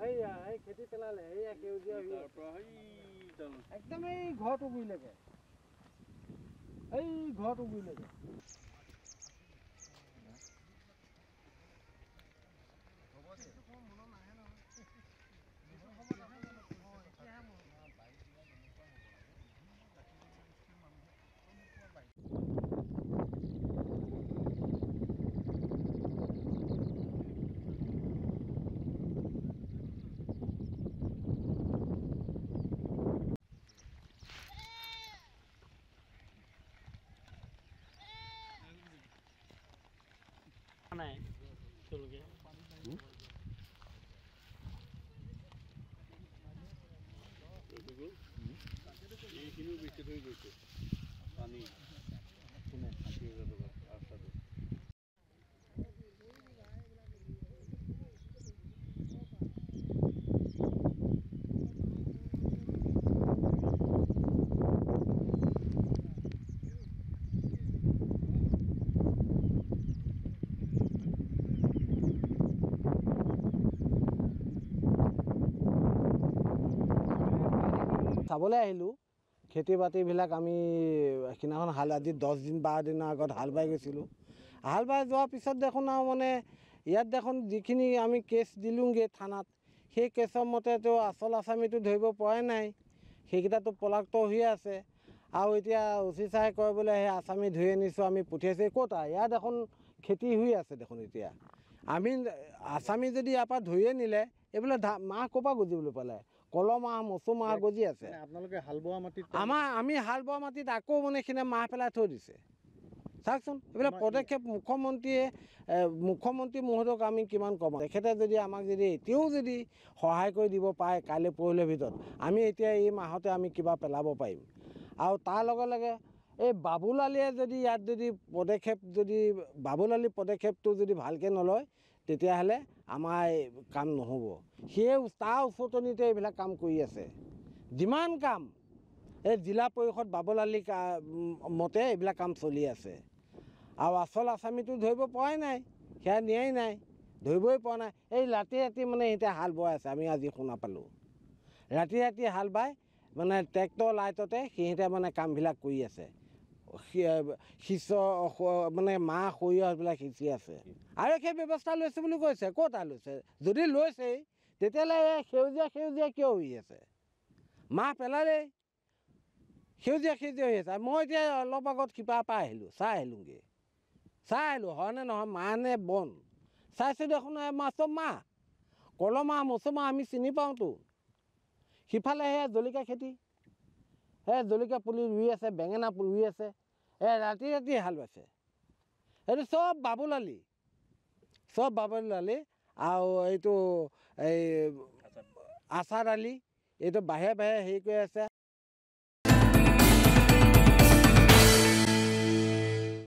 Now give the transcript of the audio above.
এই খেতি পেলালে এইয়া সেউজীয়া একদম এই ঘৰটো গুৰিলৈকে এই ঘৰটো গুৰিলৈকে নাই চলকে এইখিনিও বেছি হৈ গৈছে পানী 80,000 টকা ৰাস্তাটো চাবলৈ আহিলোঁ খেতি বাতিবিলাক আমি সেইদিনাখন হাল আজি 10 দিন 12 দিনৰ আগত হাল বাই গৈছিলোঁ হাল বাই যোৱাৰ পিছত দেখোন আৰু মানে ইয়াত দেখোন যিখিনি আমি কেছ দিলোঁগৈ থানাত সেই কেছৰ মতেতো আচল আসামীটো ধৰিব পৰাই নাই সেইকেইটাতো পলাক্ত হৈ আছে আৰু এতিয়া অচি চাহে কয় বোলে সেই আসামী ধৰি আনিছোঁ আমি পঠিয়াইছোঁ ক'ত ইয়াত দেখোন খেতি হৈ আছে দেখোন এতিয়া আমি আসামী যদি ইয়াৰ পৰা ধৰিয়ে নিলে এইবোলে মাহ ক'ৰ পৰা গজিবলৈ পালে কলৰ মাহ মচু মাহ গজি আছে আপোনালোকে হাল বোৱা মাটিত আমি হাল বোৱা মাটিত আকৌ মানে সেইখিনি মাহ পেলাই থৈ দিছে চাওকচোন এইবিলাক পদক্ষেপ মুখ্যমন্ত্ৰী মহোদয়ক আমি কিমান কম তেখেতে যদি আমাক যদি এতিয়াও যদি সহায় কৰি দিব পাৰে কাইলৈ পৰহিলৈৰ ভিতৰত আমি এতিয়া এই মাহতে আমি কিবা পেলাব পাৰিম আৰু তাৰ লগে লগে এই বাবুলালিয়ে যদি ইয়াত যদি বাবুলালি পদক্ষেপটো যদি ভালকৈ নলয় তেতিয়াহ'লে আমাৰ কাম নহ'ব সেয়ে তাৰ উচতনিতে এইবিলাক কাম কৰি আছে যিমান কাম এই জিলা পৰিষদ বাবুলালি মতে এইবিলাক কাম চলি আছে আৰু আচল আসামীটো ধৰিব পৰাই নাই সেয়া নিয়াই নাই ধৰিবই পৰা নাই এই ৰাতি ৰাতি মানে এতিয়া হাল বোৱাই আছে আমি আজি শুনা পালোঁ ৰাতি ৰাতি হাল বাই মানে ট্ৰেক্টৰ লাইটতে সিহঁতে মানে কামবিলাক কৰি আছে মানে মাহ সৰিয়হ এইবিলাক সিঁচি আছে আৰু সেই ব্যৱস্থা লৈছে বুলি কৈছে ক'ত লৈছে যদি লৈছেই তেতিয়াহ'লে সেউজীয়া কিয় হৈ আছে মাহ পেলালেই সেউজীয়া হৈ আছে মই এতিয়া অলপ আগত শিপাৰ পৰা আহিলোঁ চাই আহিলোঁ হয়নে নহয় মাহ নে বন চাইছোঁ দেখোন চব মাহ কলৰ মাহ মচু মাহ আমি চিনি পাওঁতো সিফালে সেয়া জলকীয়া খেতি জলকীয়া পুলি ৰুই আছে বেঙেনা পুলি ৰুই আছে ৰাতি ৰাতি হাল বাইছে এইটো চব বাবুলালি আৰু এইটো এই আচাৰ আলি এইটো বাহিৰে বাহিৰে হেৰি কৰি আছে